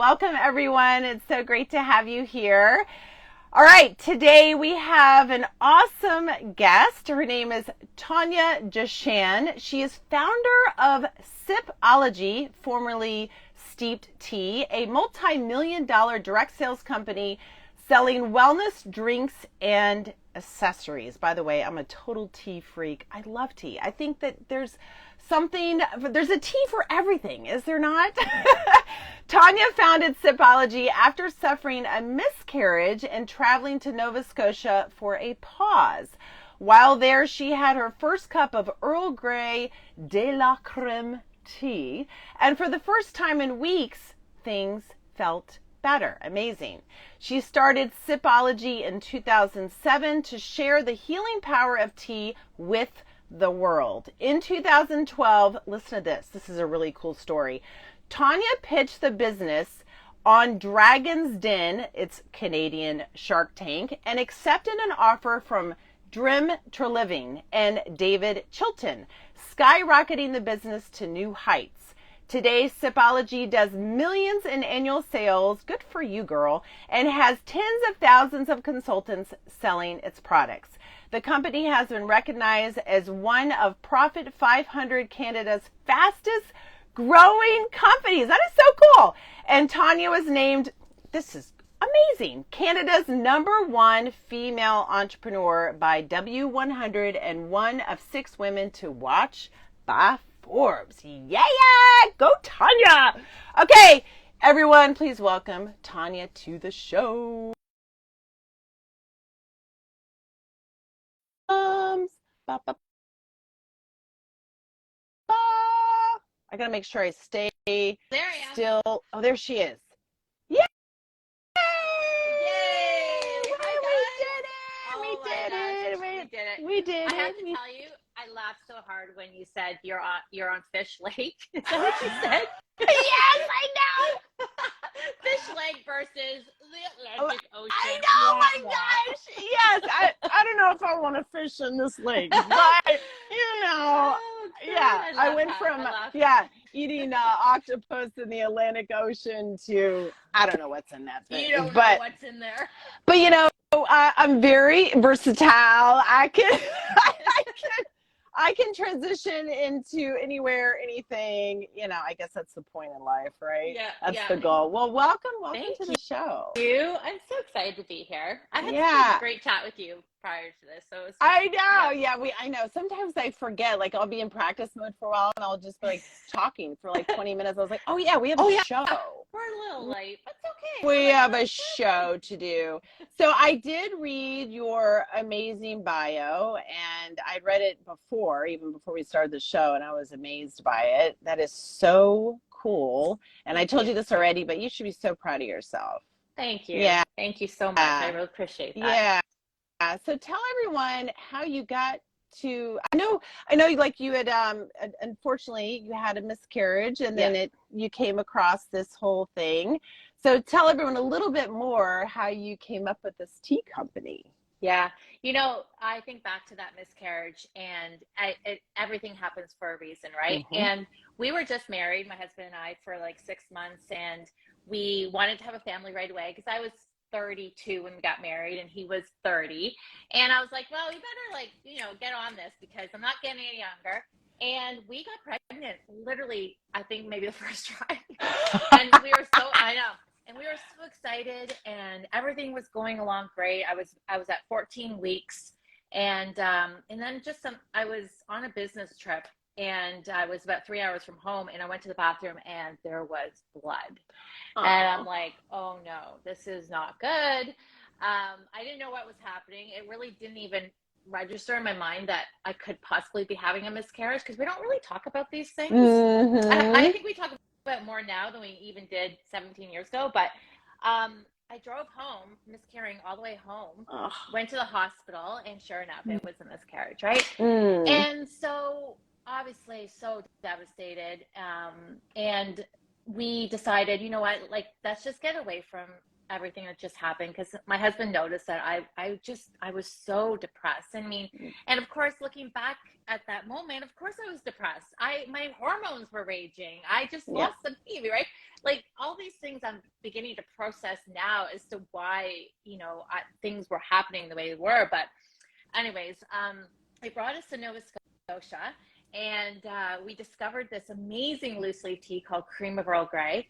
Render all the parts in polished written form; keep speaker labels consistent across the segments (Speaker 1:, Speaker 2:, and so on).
Speaker 1: Welcome, everyone. It's so great to have you here. All right, today we have an awesome guest. Her name is Tonia Jahshan. She is founder of Sipology, formerly Steeped Tea, a multi-million-dollar direct sales company selling wellness drinks and accessories. By the way, I'm a total tea freak. I love tea. I think that there's a tea for everything, is there not? Tonia founded Sipology after suffering a miscarriage and traveling to Nova Scotia for a pause. While there, she had her first cup of Earl Grey de la Creme tea, and for the first time in weeks, things felt better. Amazing. She started Sipology in 2007 to share the healing power of tea with the world. In 2012, listen to this. This is a really cool story. Tonia pitched the business on Dragon's Den, its Canadian Shark Tank, and accepted an offer from Drim Treliving and David Chilton, skyrocketing the business to new heights. Today, Sipology does millions in annual sales, good for you, girl, and has tens of thousands of consultants selling its products. The company has been recognized as one of Profit 500 Canada's fastest growing companies. That is so cool. And Tonia was named, this is amazing, Canada's #1 female entrepreneur by W100 and one of 6 women to watch by Forbes. Yeah, go Tonia. Okay, everyone, please welcome Tonia to the show. Ba, ba, ba. I gotta make sure I stay still. Oh, there she is. Yay!
Speaker 2: Yay!
Speaker 1: We did it.
Speaker 2: We did it. I have to tell you, I laughed so hard when you said you're on Fish Lake. Is that what you said?
Speaker 1: Yes, I know.
Speaker 2: Fish Lake versus the Atlantic Ocean.
Speaker 1: I know, my gosh. Yes, I don't know if I want to fish in this lake, but I went from eating octopus in the Atlantic Ocean to I don't know what's in that thing.
Speaker 2: You don't know what's in there.
Speaker 1: But I'm very versatile. I can transition into anywhere, anything. I guess that's the point in life, right?
Speaker 2: Yeah.
Speaker 1: That's the goal. Well, welcome to the show.
Speaker 2: Thank you. I'm so excited to be here. I had a great chat with you prior to this, so it's
Speaker 1: I know. Yeah, I know. Sometimes I forget. Like I'll be in practice mode for a while, and I'll just be like talking for like 20 minutes. I was like, oh yeah, we have a show.
Speaker 2: We're a little late, but it's okay.
Speaker 1: We have a show to do. So I did read your amazing bio, and I'd read it before, even before we started the show, and I was amazed by it. That is so cool. And I told you this already, but you should be so proud of yourself.
Speaker 2: Thank you.
Speaker 1: Yeah.
Speaker 2: Thank you so much. I really appreciate that.
Speaker 1: Yeah. So tell everyone how you got to, I know like you had, unfortunately you had a miscarriage and then you came across this whole thing. So tell everyone a little bit more how you came up with this tea company.
Speaker 2: Yeah. I think back to that miscarriage and everything happens for a reason, right?
Speaker 1: Mm-hmm.
Speaker 2: And we were just married, my husband and I, for like 6 months, and we wanted to have a family right away because I was 32 when we got married and he was 30. And I was like, well, you better get on this because I'm not getting any younger. And we got pregnant literally, I think maybe the first try. And we were so excited and everything was going along great. I was at 14 weeks and then I was on a business trip and I was about 3 hours from home and I went to the bathroom and there was blood. Aww. And I'm like, oh no, this is not good. I didn't know what was happening. It really didn't even register in my mind that I could possibly be having a miscarriage because we don't really talk about these things.
Speaker 1: Mm-hmm.
Speaker 2: I think we talk about it more now than we even did 17 years ago. But I drove home, miscarrying all the way home, went to the hospital, and sure enough, it was a miscarriage, right?
Speaker 1: Mm.
Speaker 2: And so obviously so devastated. And we decided, let's just get away from everything that just happened, because my husband noticed that I was so depressed. I mean, and of course, looking back at that moment, of course I was depressed. My hormones were raging. I just lost the baby, right? Like all these things I'm beginning to process now as to why, things were happening the way they were. But anyways, they brought us to Nova Scotia, and we discovered this amazing loose leaf tea called Cream of Earl Grey.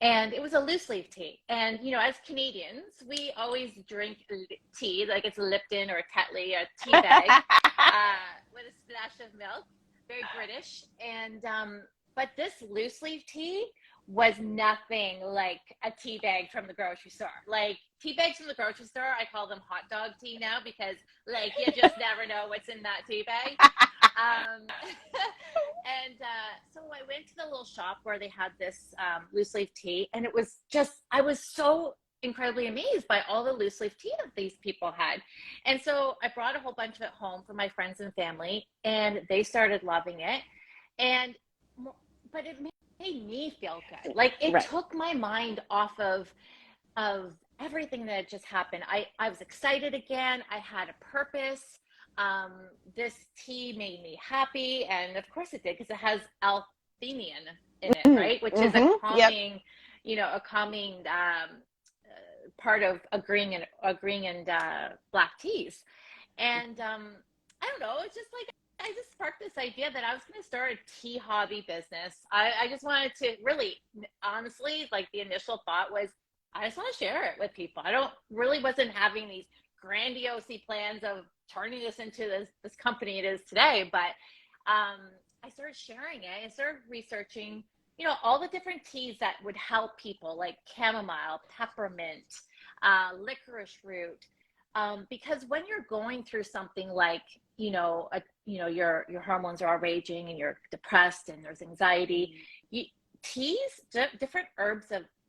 Speaker 2: And it was a loose leaf tea. And, as Canadians, we always drink tea, like it's Lipton or a Tetley, a tea bag, with a splash of milk, very British. And, but this loose leaf tea was nothing like a tea bag from the grocery store. Like tea bags from the grocery store, I call them hot dog tea now, because like you just never know what's in that tea bag. So I went to the little shop where they had this loose leaf tea, and it was just, I was so incredibly amazed by all the loose leaf tea that these people had. And so I brought a whole bunch of it home for my friends and family, and they started loving it. But it made me feel good. Like it took my mind off of everything that had just happened. I was excited again. I had a purpose. This tea made me happy, and of course it did, because it has L-theanine in it, right? Which is a calming, a calming part of agreeing and black teas. And I don't know, it's just like I just sparked this idea that I was going to start a tea hobby business. I just wanted to really, honestly, like the initial thought was, I just want to share it with people. Wasn't having these grandiose plans of turning this into this company it is today. But I started sharing it and started researching, all the different teas that would help people, like chamomile, peppermint, licorice root. Because when you're going through something like, your hormones are all raging and you're depressed and there's anxiety, different herbs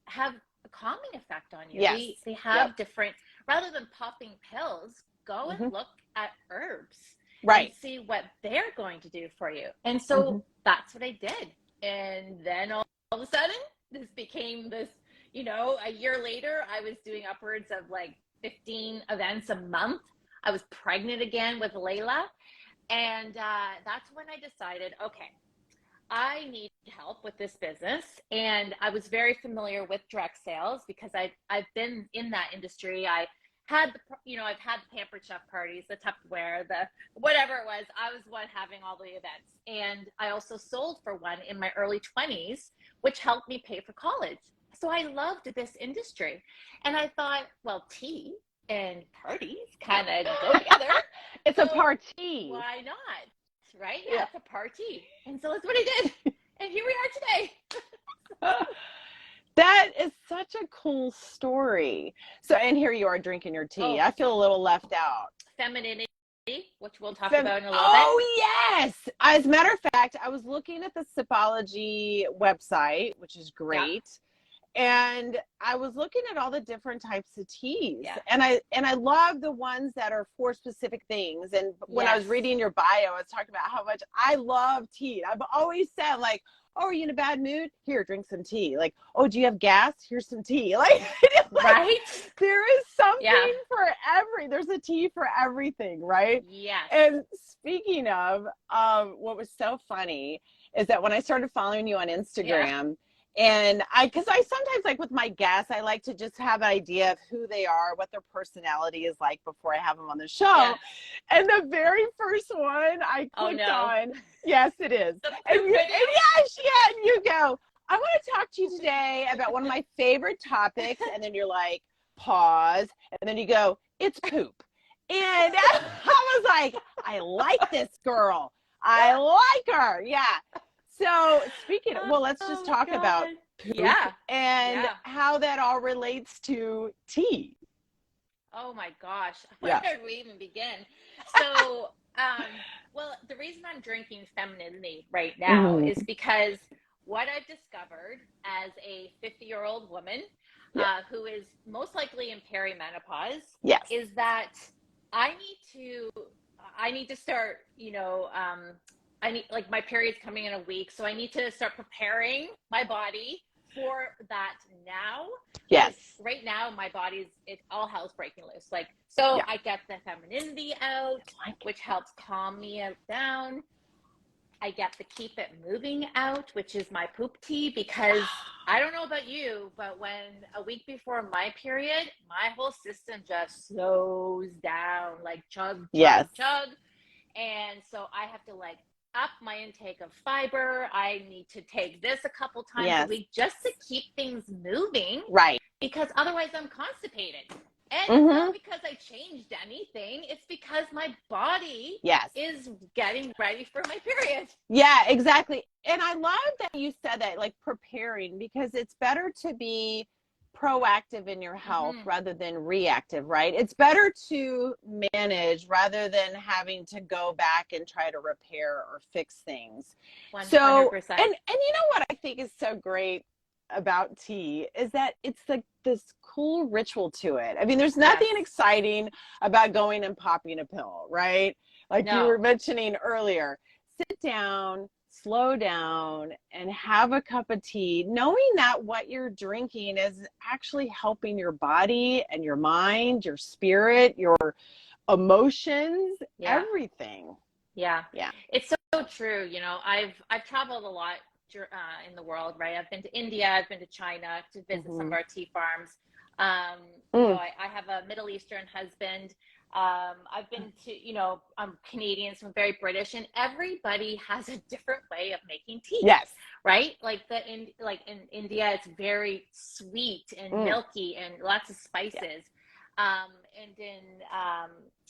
Speaker 2: have a calming effect on you.
Speaker 1: Yes.
Speaker 2: They have different, rather than popping pills, go and look at herbs and see what they're going to do for you. And so that's what I did. And then all of a sudden, this became this, a year later, I was doing upwards of like 15 events a month. I was pregnant again with Layla. And that's when I decided, okay, I need help with this business. And I was very familiar with direct sales, because I've been in that industry. I've had the Pampered Chef parties, the Tupperware, the whatever it was. I was one having all the events. And I also sold for one in my early 20s, which helped me pay for college. So I loved this industry. And I thought, well, tea and parties kind of go together.
Speaker 1: It's a party.
Speaker 2: Why not? Right? Yeah, it's a party. And so that's what I did. And here we are today.
Speaker 1: That is such a cool story. So, and here you are drinking your tea. I feel a little left out.
Speaker 2: Femininity, which we'll talk about in a little bit.
Speaker 1: Oh, yes. As a matter of fact, I was looking at the Sipology website, which is great. And I was looking at all the different types of teas, and I love the ones that are for specific things. And when I was reading your bio, I was talking about how much I love tea. I've always said, like, oh, are you in a bad mood? Here, drink some tea. Like, oh, do you have gas? Here's some tea. Like,
Speaker 2: right?
Speaker 1: There is something for there's a tea for everything, right?
Speaker 2: Yes.
Speaker 1: And speaking of, what was so funny is that when I started following you on Instagram, and because I sometimes, like with my guests, I like to just have an idea of who they are, what their personality is like before I have them on the show. Yeah. And the very first one I clicked on, yes, it is. And you go, I want to talk to you today about one of my favorite topics. And then you're like, pause. And then you go, it's poop. And I was like, I like this girl. I like her. Yeah. So speaking of, let's just talk about poop and how that all relates to tea.
Speaker 2: Oh my gosh. Where did we even begin? So, the reason I'm drinking Femininity right now is because what I've discovered as a 50-year-old woman who is most likely in perimenopause is that I need to start, I need, like, my period's coming in a week, so I need to start preparing my body for that now.
Speaker 1: Yes.
Speaker 2: right now my body's, all hell's breaking loose. Like, so
Speaker 1: Yeah.
Speaker 2: I get the femininity out, which helps calm me down. I get the keep it moving out, which is my poop tea, because I don't know about you, but when a week before my period, my whole system just slows down, like chug,
Speaker 1: Yes.
Speaker 2: chug, chug. And so I have to like up my intake of fiber. I need to take this a couple times a week just to keep things moving.
Speaker 1: Right.
Speaker 2: Because otherwise I'm constipated. And it's not because I changed anything. It's because my body is getting ready for my period.
Speaker 1: Yeah, exactly. And I love that you said that, like preparing, because it's better to be proactive in your health rather than reactive, right? It's better to manage rather than having to go back and try to repair or fix things.
Speaker 2: 100%.
Speaker 1: So, and you know what I think is so great about tea is that it's like this cool ritual to it. I mean, there's nothing exciting about going and popping a pill, right? Like you were mentioning earlier. Sit down, slow down, and have a cup of tea, knowing that what you're drinking is actually helping your body and your mind, your spirit, your emotions, everything.
Speaker 2: Yeah. It's so true. You know, I've traveled a lot in the world, right? I've been to India, I've been to China to visit some of our tea farms. You know, I have a Middle Eastern husband. I've been to, you know, I'm Canadian, so I'm very British, and everybody has a different way of making tea.
Speaker 1: Yes.
Speaker 2: Right? Like in India, it's very sweet and milky and lots of spices. And in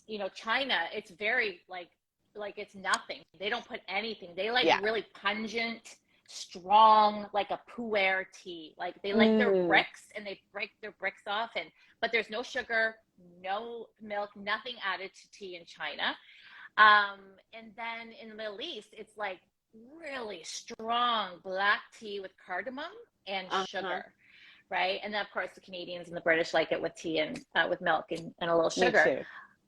Speaker 2: you know, China, it's very like it's nothing. They don't put anything. They like really pungent, strong, like a pu'er tea. Like they like their bricks, and they break their bricks off, but there's no sugar, no milk, nothing added to tea in China. And then in the Middle East, it's like really strong black tea with cardamom and sugar, right? And then of course the Canadians and the British like it with tea and with milk and a little sugar.
Speaker 1: Me too.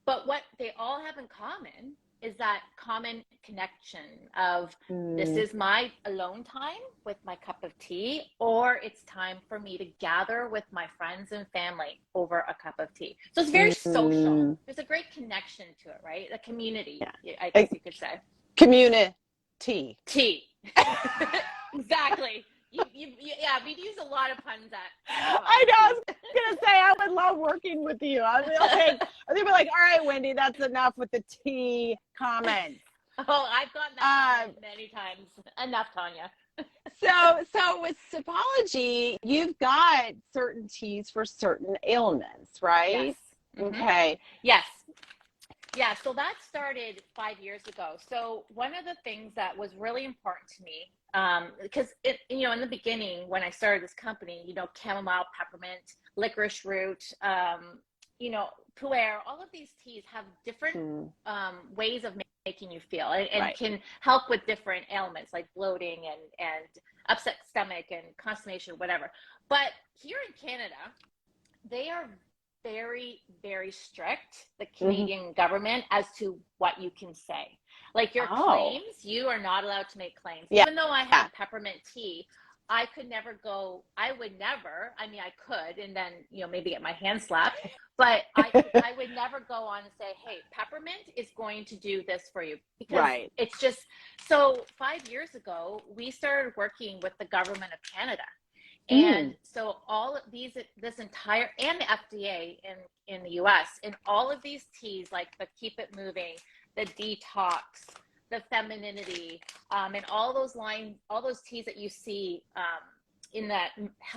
Speaker 2: But what they all have in common is that common connection of this is my alone time with my cup of tea, or it's time for me to gather with my friends and family over a cup of tea. So it's very social. There's a great connection to it, right? A community, I guess you could say.
Speaker 1: Community.
Speaker 2: Tea. Exactly. Yeah, we'd use a lot of puns at.
Speaker 1: I know. I was gonna say I would love working with you. I'd be like, all right, Wendy, that's enough with the tea comments.
Speaker 2: Oh, I've gotten that many times. Enough, Tonia.
Speaker 1: So with Sipology, you've got certain teas for certain ailments, right?
Speaker 2: Yes.
Speaker 1: Okay.
Speaker 2: Yes. Yeah, so that started 5 years ago. So one of the things that was really important to me, because you know, in the beginning when I started this company, you know, chamomile, peppermint, licorice root, you know, pu'er, all of these teas have different ways of making you feel, and can help with different ailments like bloating and upset stomach and constipation, whatever. But here in Canada, they are very, very strict, the Canadian government, as to what you can say. Like your claims, you are not allowed to make claims. Even though I have peppermint tea, I would never, I mean, I could, and then, you know, maybe get my hand slapped, but I would never go on and say, hey, peppermint is going to do this for you. Because it's just, so 5 years ago, we started working with the government of Canada. And so all of this entire, and the FDA in the US, and all of these teas, like the Keep It Moving, the Detox, the Femininity, and all those teas that you see in that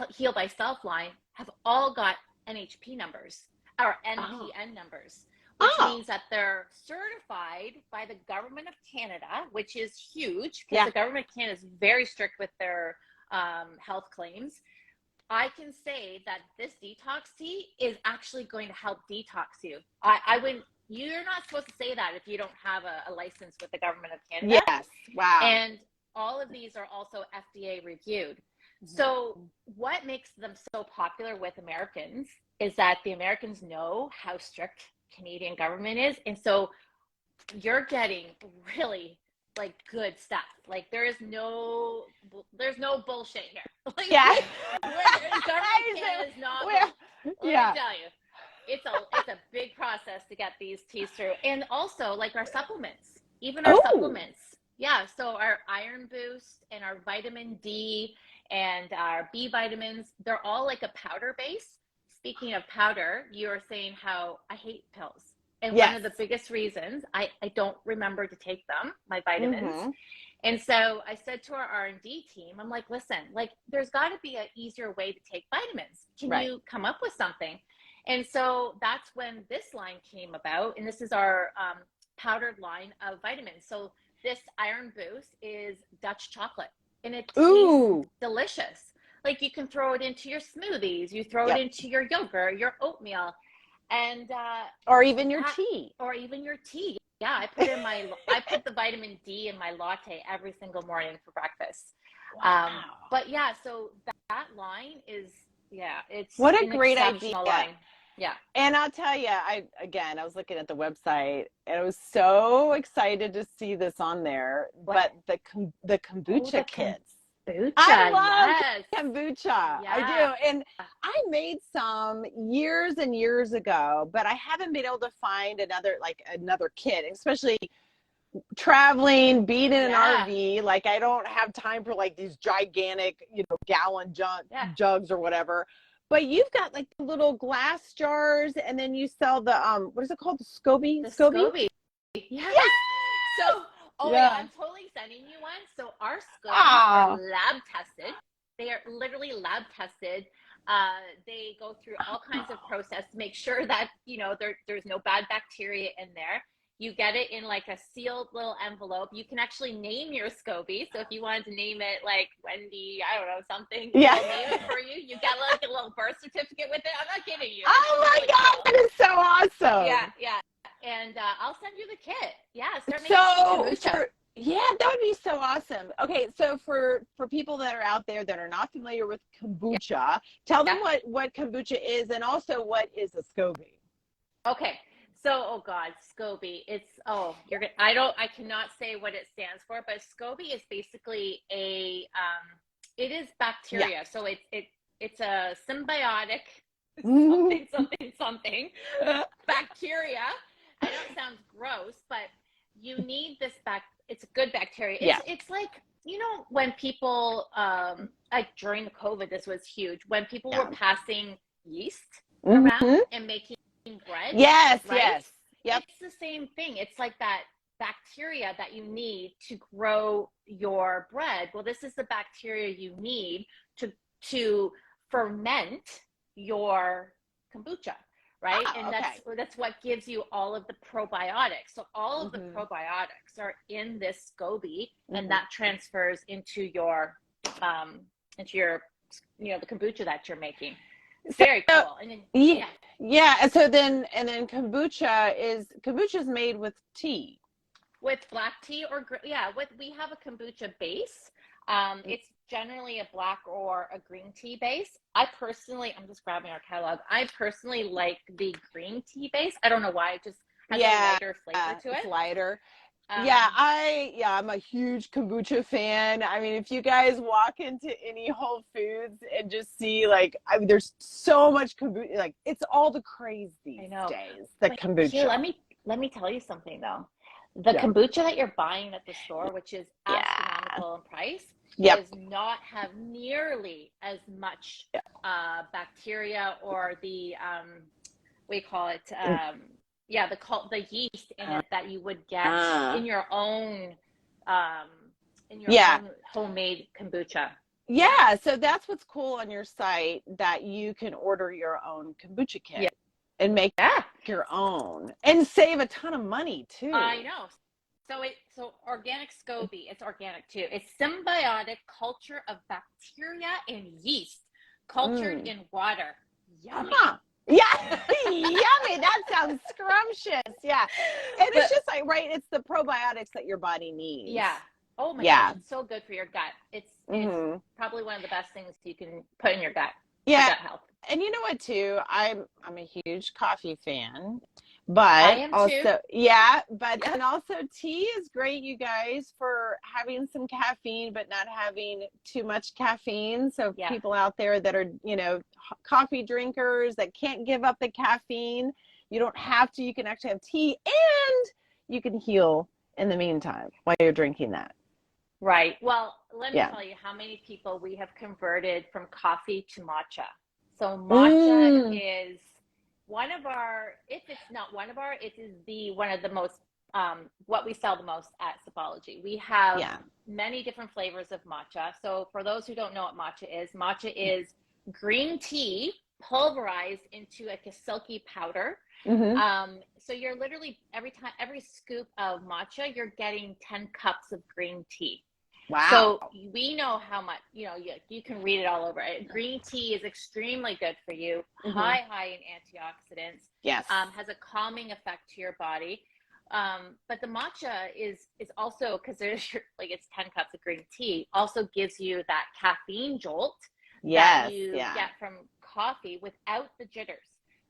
Speaker 2: Heal Thyself line have all got NHP numbers or NPN numbers, which means that they're certified by the government of Canada, which is huge because the government of Canada is very strict with their health claims. I can say that this detox tea is actually going to help detox you. You're not supposed to say that if you don't have a license with the government of Canada.
Speaker 1: Yes. Wow.
Speaker 2: And all of these are also FDA reviewed. So what makes them so popular with Americans is that the Americans know how strict Canadian government is. And so you're getting really like good stuff. Like there's no bullshit here. Like,
Speaker 1: yeah.
Speaker 2: Government Canada is not.
Speaker 1: Yeah.
Speaker 2: tell you, it's a big process to get these teas through. And also like our supplements, even our
Speaker 1: Oh,
Speaker 2: supplements. Yeah, so our iron boost and our vitamin D and our B vitamins, they're all like a powder base. Speaking of powder, you were saying how I hate pills. And one
Speaker 1: yes.
Speaker 2: of the biggest reasons I don't remember to take them, my vitamins.
Speaker 1: Mm-hmm.
Speaker 2: And so I said to our R&D team, I'm like, listen, like there's got to be an easier way to take vitamins. Can
Speaker 1: Right.
Speaker 2: you come up with something? And so that's when this line came about. And this is our powdered line of vitamins. So this iron boost is Dutch chocolate and it tastes
Speaker 1: Ooh.
Speaker 2: delicious. Like you can throw it into your smoothies, you throw it
Speaker 1: Yep.
Speaker 2: into your yogurt, your oatmeal, and
Speaker 1: Or even your tea.
Speaker 2: or even your tea. Yeah, I put the vitamin D in my latte every single morning for breakfast.
Speaker 1: Wow.
Speaker 2: But yeah, so that line is, yeah, it's
Speaker 1: What a
Speaker 2: an
Speaker 1: great
Speaker 2: exceptional
Speaker 1: idea.
Speaker 2: line. Yeah.
Speaker 1: And I'll tell you, I was looking at the website and I was so excited to see this on there.
Speaker 2: What?
Speaker 1: But the kombucha kits.
Speaker 2: Kombucha,
Speaker 1: I love
Speaker 2: yes.
Speaker 1: kombucha.
Speaker 2: Yeah.
Speaker 1: I do. And I made some years and years ago, but I haven't been able to find another kit, especially traveling, being in an
Speaker 2: Yeah.
Speaker 1: RV. Like I don't have time for like these gigantic, gallon
Speaker 2: Yeah.
Speaker 1: jugs or whatever. But you've got like the little glass jars, and then you sell the what is it called? The SCOBY?
Speaker 2: The
Speaker 1: SCOBY?
Speaker 2: SCOBY. Yes.
Speaker 1: Yes!
Speaker 2: So, oh my God,
Speaker 1: Yeah.
Speaker 2: I'm totally sending you one. So our SCOBYs
Speaker 1: Ah.
Speaker 2: are lab tested. They are literally lab tested. They go through all kinds of process to make sure that, there's no bad bacteria in there. You get it in like a sealed little envelope. You can actually name your SCOBY. So if you wanted to name it like Wendy, I don't know, something,
Speaker 1: Yeah.
Speaker 2: they'll name it for you. You get like a little birth certificate with it. I'm not kidding you.
Speaker 1: Oh my
Speaker 2: Really
Speaker 1: God,
Speaker 2: cool.
Speaker 1: that is so awesome.
Speaker 2: Yeah, yeah. And I'll send you the kit. Yeah, start making
Speaker 1: So
Speaker 2: kombucha.
Speaker 1: yeah, that would be so awesome. Okay, so for people that are out there that are not familiar with kombucha, tell them what kombucha is, and also what is a SCOBY.
Speaker 2: Okay. So, oh God, SCOBY. I cannot say what it stands for, but SCOBY is basically it is bacteria.
Speaker 1: Yeah.
Speaker 2: So it's a symbiotic something bacteria. I know it sounds gross, but you need this it's a good bacteria. It's like, when people, like during the COVID, this was huge. When people were passing yeast around and making bread.
Speaker 1: Yes,
Speaker 2: right?
Speaker 1: yes. Yep.
Speaker 2: It's the same thing. It's like that bacteria that you need to grow your bread. Well, this is the bacteria you need to ferment your kombucha. Right. And that's what gives you all of the probiotics. So all of the probiotics are in this SCOBY, and that transfers into your the kombucha that you're making. Very cool. And then,
Speaker 1: yeah. So then kombucha is made with tea.
Speaker 2: With black tea we have a kombucha base. It's generally a black or a green tea base. I'm just grabbing our catalog. I personally like the green tea base. I don't know why. It just has a lighter flavor to it.
Speaker 1: It's lighter. I'm a huge kombucha fan. I mean, if you guys walk into any Whole Foods and just see there's so much kombucha, like it's all the craze these days. The kombucha.
Speaker 2: Here, let me tell you something though. The kombucha that you're buying at the store, which is astronomical in price, does not have nearly as much bacteria or the we call it the yeast in it that you would get in your own own homemade kombucha.
Speaker 1: Yeah, so that's what's cool on your site, that you can order your own kombucha kit and make your own and save a ton of money too.
Speaker 2: I know. So organic SCOBY, it's organic too. It's symbiotic culture of bacteria and yeast cultured in water. Yummy.
Speaker 1: Yeah, yummy. That sounds scrumptious. Yeah. And it's just it's the probiotics that your body needs.
Speaker 2: Yeah. Oh my gosh, it's so good for your gut. It's probably one of the best things you can put in your gut.
Speaker 1: Yeah.
Speaker 2: For gut health.
Speaker 1: And you know what too? I'm a huge coffee fan,
Speaker 2: I
Speaker 1: But
Speaker 2: am too.
Speaker 1: also, yeah, but and also tea is great, you guys, for having some caffeine, but not having too much caffeine. So
Speaker 2: Yeah.
Speaker 1: people out there that are, coffee drinkers that can't give up the caffeine, you don't have to. You can actually have tea and you can heal in the meantime while you're drinking that.
Speaker 2: Right. Well, let me
Speaker 1: Yeah.
Speaker 2: tell you how many people we have converted from coffee to matcha. So matcha
Speaker 1: Mm.
Speaker 2: is one of our, if it's not one of our, it is the one of the most, what we sell the most at Sopology. We have
Speaker 1: Yeah.
Speaker 2: many different flavors of matcha. So for those who don't know what matcha is green tea pulverized into like a silky powder.
Speaker 1: Mm-hmm.
Speaker 2: So you're literally every scoop of matcha, you're getting 10 cups of green tea.
Speaker 1: Wow.
Speaker 2: So we know how much, you can read it all over it. Green tea is extremely good for you,
Speaker 1: Mm-hmm.
Speaker 2: high in antioxidants,
Speaker 1: Yes.
Speaker 2: has a calming effect to your body. But the matcha is also, because there's like it's 10 cups of green tea, also gives you that caffeine jolt that
Speaker 1: Yes.
Speaker 2: you
Speaker 1: Yeah.
Speaker 2: get from coffee without the jitters.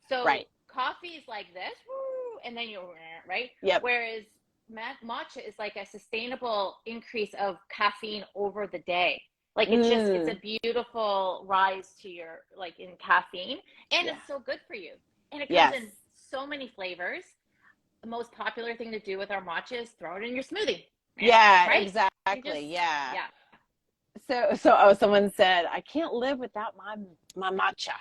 Speaker 2: So
Speaker 1: Right.
Speaker 2: coffee is like this, woo, and then you right.
Speaker 1: Yep.
Speaker 2: Whereas matcha is like a sustainable increase of caffeine over the day. Like it's a beautiful rise to your like in caffeine, and
Speaker 1: Yeah.
Speaker 2: it's so good for you. And it comes
Speaker 1: Yes.
Speaker 2: in so many flavors. The most popular thing to do with our matcha is throw it in your smoothie.
Speaker 1: Yeah,
Speaker 2: Right?
Speaker 1: exactly. Yeah.
Speaker 2: Yeah.
Speaker 1: So someone said, I can't live without my matcha.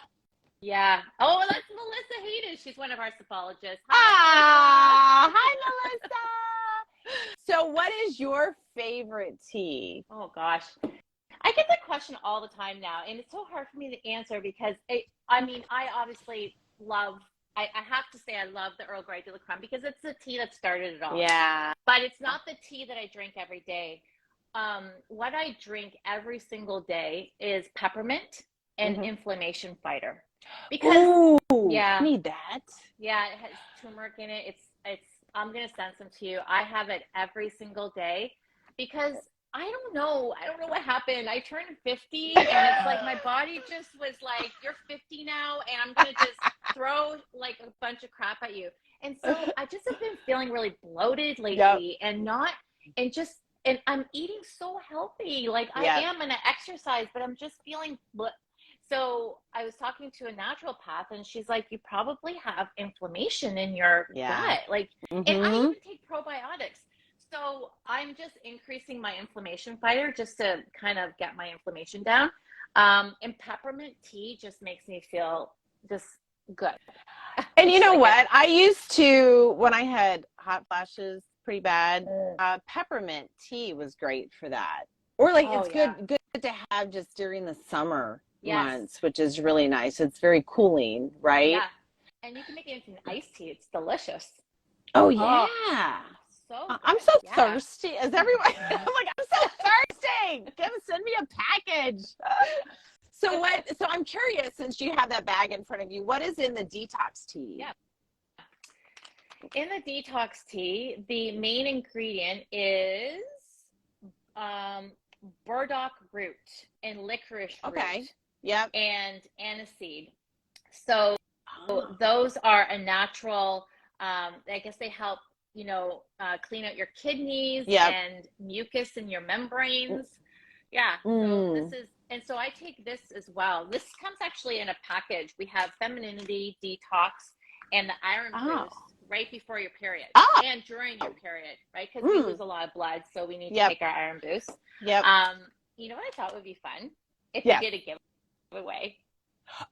Speaker 2: Yeah. Oh, that's Melissa Hayden. She's one of our sophologists. Hi,
Speaker 1: Ah,
Speaker 2: Melissa.
Speaker 1: hi, Melissa. So what is your favorite tea?
Speaker 2: Oh gosh. I get that question all the time now, and it's so hard for me to answer because I obviously love. I have to say I love the Earl Grey de la Creme because it's the tea that started it all.
Speaker 1: Yeah.
Speaker 2: But it's not the tea that I drink every day. What I drink every single day is peppermint and
Speaker 1: Mm-hmm.
Speaker 2: inflammation fighter, because
Speaker 1: Ooh, I
Speaker 2: yeah,
Speaker 1: need that.
Speaker 2: yeah, it has turmeric in it. It's. I'm gonna send some to you. I have it every single day because I don't know. I don't know what happened. I turned 50 and it's like my body just was like, "You're 50 now, and I'm gonna just throw like a bunch of crap at you." And so I just have been feeling really bloated
Speaker 1: Yep.
Speaker 2: lately, and I'm eating so healthy. Like I
Speaker 1: Yep.
Speaker 2: am gonna exercise, but I'm just feeling. So I was talking to a naturopath, and she's like, "You probably have inflammation in your
Speaker 1: Yeah.
Speaker 2: gut." Like, and I
Speaker 1: Mm-hmm.
Speaker 2: even take probiotics. So I'm just increasing my inflammation fighter just to kind of get my inflammation down. And peppermint tea just makes me feel just good.
Speaker 1: And you
Speaker 2: It's
Speaker 1: know
Speaker 2: like
Speaker 1: what? I used to, when I had hot flashes pretty bad,
Speaker 2: mm.
Speaker 1: peppermint tea was great for that. Or like
Speaker 2: Oh
Speaker 1: it's
Speaker 2: yeah.
Speaker 1: good to have just during the summer
Speaker 2: Yes.
Speaker 1: months, which is really nice. It's very cooling, right?
Speaker 2: Yeah. And you can make it into an iced tea. It's delicious.
Speaker 1: Oh
Speaker 2: Oh,
Speaker 1: yeah.
Speaker 2: so
Speaker 1: I'm
Speaker 2: good.
Speaker 1: so
Speaker 2: Yeah.
Speaker 1: thirsty. Is everyone? I'm like, I'm so thirsty. Give, send me a package. So what? So I'm curious, since you have that bag in front of you, what is in the detox tea?
Speaker 2: Yeah. In the detox tea, the main ingredient is um, burdock root and licorice
Speaker 1: Okay.
Speaker 2: root
Speaker 1: Yep.
Speaker 2: and aniseed. So
Speaker 1: Oh.
Speaker 2: those are a natural, I guess they help, clean out your kidneys
Speaker 1: Yep.
Speaker 2: and mucus in your membranes. Yeah. So
Speaker 1: Mm.
Speaker 2: and so I take this as well. This comes actually in a package. We have femininity detox and the iron
Speaker 1: Oh.
Speaker 2: boost right before your period
Speaker 1: Oh.
Speaker 2: and during your period, right? Because we
Speaker 1: Mm.
Speaker 2: lose a lot of blood, so we need to
Speaker 1: Yep.
Speaker 2: take our iron boost.
Speaker 1: Yep.
Speaker 2: You know what I thought would be fun if
Speaker 1: Yeah.
Speaker 2: we did a giveaway.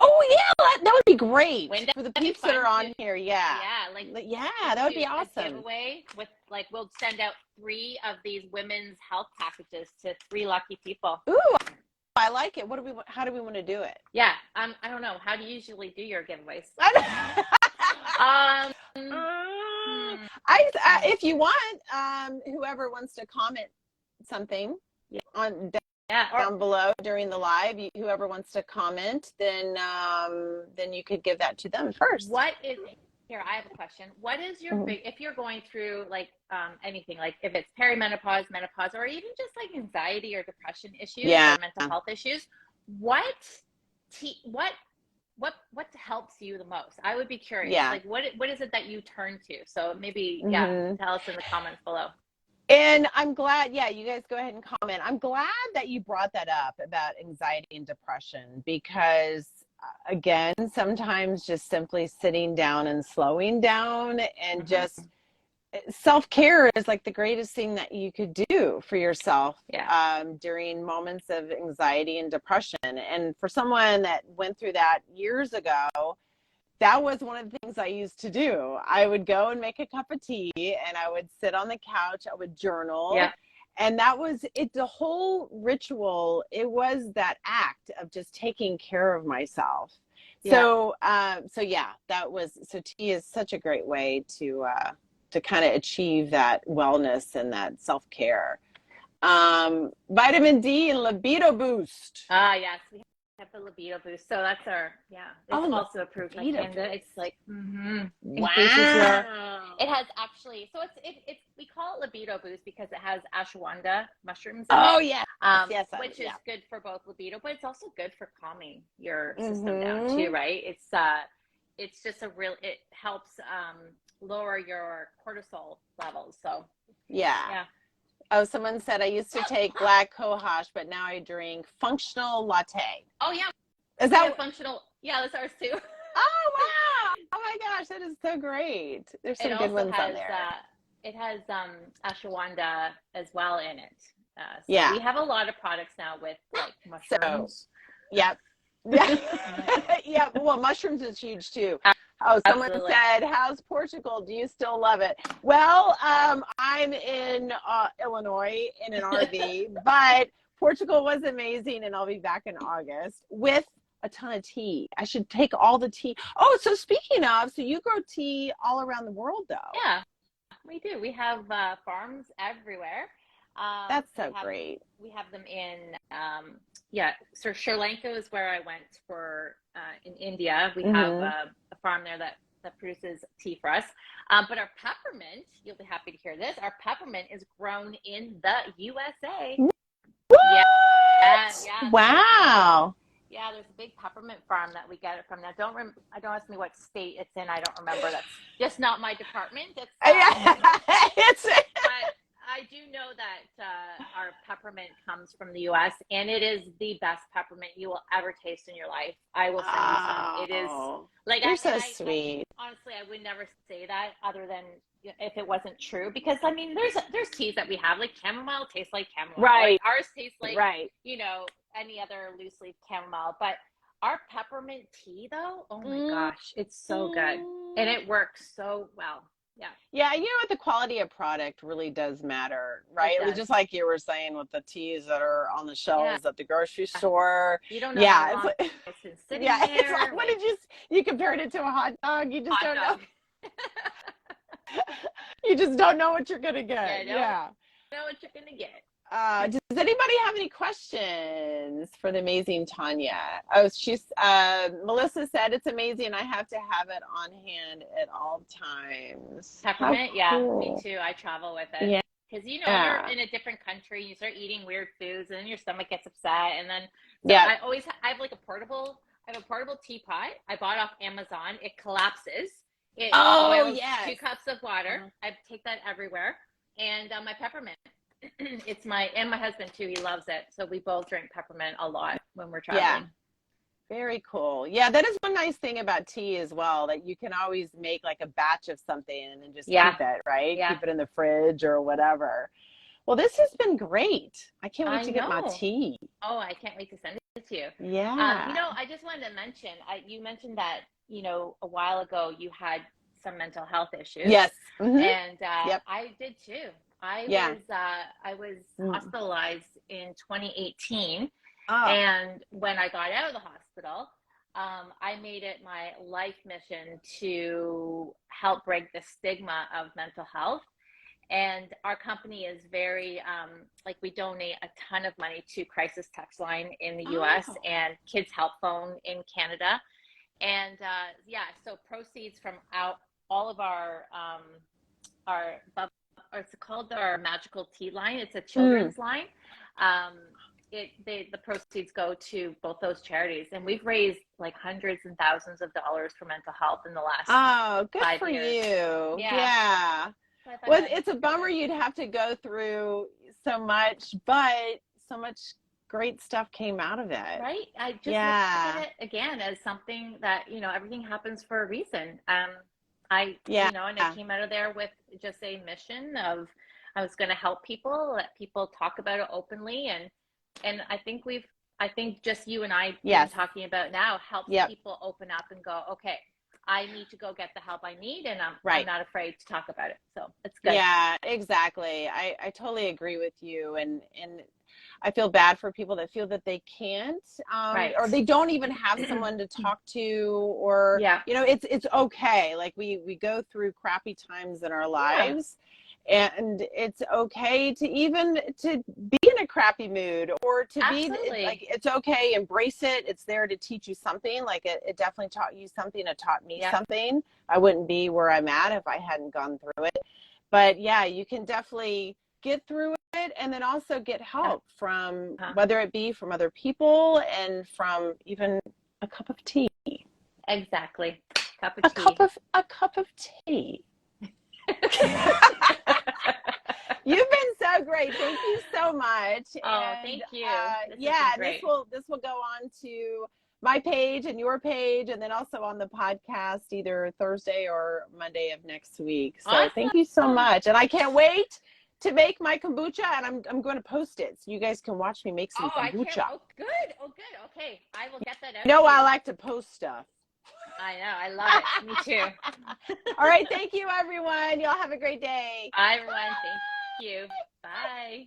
Speaker 1: Oh yeah, that would be great
Speaker 2: Wouldn't
Speaker 1: for the
Speaker 2: that be
Speaker 1: peeps that are
Speaker 2: fun?
Speaker 1: on here. Yeah.
Speaker 2: Yeah, like
Speaker 1: Yeah,
Speaker 2: just
Speaker 1: that would
Speaker 2: do
Speaker 1: be
Speaker 2: a
Speaker 1: awesome.
Speaker 2: giveaway with like we'll send out 3 of these women's health packages to 3 lucky people.
Speaker 1: Ooh, I like it. How do we want to do it?
Speaker 2: Yeah, I don't know. How do you usually do your giveaways?
Speaker 1: If you want, whoever wants to comment something on
Speaker 2: Yeah,
Speaker 1: down below during the live, whoever wants to comment, then you could give that to them first.
Speaker 2: what is here? I have a question. What is your big if you're going through like anything like if it's perimenopause, menopause, or even just like anxiety or depression issues or mental health issues? What helps you the most? I would be curious.
Speaker 1: Yeah.
Speaker 2: Like, what is it that you turn to? So maybe,
Speaker 1: Mhm.
Speaker 2: tell us in the comments below.
Speaker 1: And I'm glad, you guys go ahead and comment. I'm glad that you brought that up about anxiety and depression because, again, sometimes just simply sitting down and slowing down and just self-care is like the greatest thing that you could do for yourself during moments of anxiety and depression. And for someone that went through that years ago, that was one of the things I used to do. I would go and make a cup of tea and I would sit on the couch. I would journal.
Speaker 2: Yeah.
Speaker 1: And that was it. The whole ritual, it was that act of just taking care of myself. So, so tea is such a great way to kind of achieve that wellness and that self-care. Vitamin D and libido boost.
Speaker 2: Yes, we have the libido boost. So that's it's also approved by Canada. It's like, increases your, it has actually, so it's we call it libido boost because it has ashwagandha mushrooms in it.
Speaker 1: Yes.
Speaker 2: Which is good for both libido, but it's also good for calming your system down too, right? It's just it helps lower your cortisol levels. So yeah.
Speaker 1: Oh, someone said I used to take black cohosh, but now I drink functional latte.
Speaker 2: Oh yeah,
Speaker 1: is that
Speaker 2: functional? Yeah, that's ours too.
Speaker 1: Oh wow! Oh my gosh, that is so great. There's some good ones on there.
Speaker 2: It has ashwagandha as well in it. We have a lot of products now with like mushrooms.
Speaker 1: Yep. Yeah. Well, mushrooms is huge too. Oh, someone said, how's Portugal? Do you still love it? Well, I'm in Illinois in an RV, but Portugal was amazing, and I'll be back in August with a ton of tea. I should take all the tea. Oh, so speaking of, so you grow tea all around the world, though.
Speaker 2: Yeah, we do. We have farms everywhere.
Speaker 1: That's so great.
Speaker 2: We have them in, so Sri Lanka is where I went for, in India. We have a farm there that produces tea for us. But our peppermint, you'll be happy to hear this, our peppermint is grown in the USA.
Speaker 1: What?
Speaker 2: Yeah.
Speaker 1: Wow.
Speaker 2: Yeah, there's a big peppermint farm that we get it from. Now, don't ask me what state it's in. I don't remember. That's just not my department. But I do know that our peppermint comes from the U.S. and it is the best peppermint you will ever taste in your life. I will send you some. It is like
Speaker 1: you're so sweet.
Speaker 2: Honestly, I would never say that other than if it wasn't true, because I mean, there's teas that we have like chamomile tastes like chamomile.
Speaker 1: Right.
Speaker 2: Like, ours tastes like any other loose leaf chamomile, but our peppermint tea though, oh my gosh, it's so good and it works so well. Yeah,
Speaker 1: you know what, the quality of product really does matter, right? It was just like you were saying with the teas that are on the shelves at the grocery store.
Speaker 2: You don't know how long it's been sitting there.
Speaker 1: It's like, what did you compared it to a hot dog? You just don't know. You just don't know what you're gonna get.
Speaker 2: Know what you're gonna get.
Speaker 1: Does anybody have any questions for the amazing Tonia? Oh, Melissa said it's amazing. I have to have it on hand at all times.
Speaker 2: Peppermint, cool. Me too. I travel with it. Yeah. Because you're in a different country, you start eating weird foods, and then your stomach gets upset, and then I have like a portable teapot. I bought off Amazon. It collapses. It boils 2 cups of water. I take that everywhere, and my peppermint. It's my husband too. He loves it. So we both drink peppermint a lot when we're traveling.
Speaker 1: Yeah. Very cool. Yeah, that is one nice thing about tea as well, that you can always make like a batch of something and then just keep it, right?
Speaker 2: Yeah.
Speaker 1: Keep it in the fridge or whatever. Well, this has been great. I can't wait to get my tea.
Speaker 2: Oh, I can't wait to send it to you.
Speaker 1: Yeah.
Speaker 2: I just wanted to mention, you mentioned that, a while ago you had some mental health issues.
Speaker 1: Yes.
Speaker 2: And I did too. I was hospitalized in 2018, and when I got out of the hospital, I made it my life mission to help break the stigma of mental health. And our company is very, we donate a ton of money to Crisis Text Line in the U.S. and Kids Help Phone in Canada. And so proceeds from all of our it's called our Magical Tea line. It's a children's line. the proceeds go to both those charities, and we've raised like hundreds and thousands of dollars for mental health in the last
Speaker 1: Oh, good
Speaker 2: 5
Speaker 1: for
Speaker 2: years.
Speaker 1: you.
Speaker 2: Yeah.
Speaker 1: Yeah.
Speaker 2: So I thought
Speaker 1: Well,
Speaker 2: I'd
Speaker 1: it's a bummer you'd have to go through so much, but so much great stuff came out of it.
Speaker 2: right. I just look at
Speaker 1: Yeah.
Speaker 2: it again as something that, everything happens for a reason.
Speaker 1: Yeah.
Speaker 2: And I came out of there with just a mission of I was going to help people, let people talk about it openly, and I think just you and I been
Speaker 1: Yes.
Speaker 2: talking about now helps
Speaker 1: Yep.
Speaker 2: people open up and go, okay, I need to go get the help I need, and I'm
Speaker 1: Right.
Speaker 2: not afraid to talk about it. So it's good.
Speaker 1: Yeah, exactly. I totally agree with you. And I feel bad for people that feel that they can't,
Speaker 2: Right.
Speaker 1: or they don't even have someone to talk to, or,
Speaker 2: Yeah.
Speaker 1: it's okay. Like we go through crappy times in our lives, and it's okay to even to be in a crappy mood, or to be
Speaker 2: Absolutely.
Speaker 1: like, it's okay, embrace it. It's there to teach you something. Like it definitely taught you something. It taught me something. I wouldn't be where I'm at if I hadn't gone through it. But yeah, you can definitely get through it, and then also get help from, whether it be from other people, and from even a cup of tea.
Speaker 2: Exactly. Cup of
Speaker 1: A
Speaker 2: tea.
Speaker 1: cup of tea. You've been so great. Thank you so much.
Speaker 2: Oh, thank you.
Speaker 1: This will go on to my page and your page, and then also on the podcast either Thursday or Monday of next week. So
Speaker 2: Awesome.
Speaker 1: Thank you so much. And I can't wait to make my kombucha, and I'm going to post it so you guys can watch me make some kombucha.
Speaker 2: Oh, good. Okay. I will get that out.
Speaker 1: I like to post stuff.
Speaker 2: I know. I love it. Me too.
Speaker 1: All right. Thank you, everyone. Y'all have a great day.
Speaker 2: Bye, everyone. Thank you. Bye.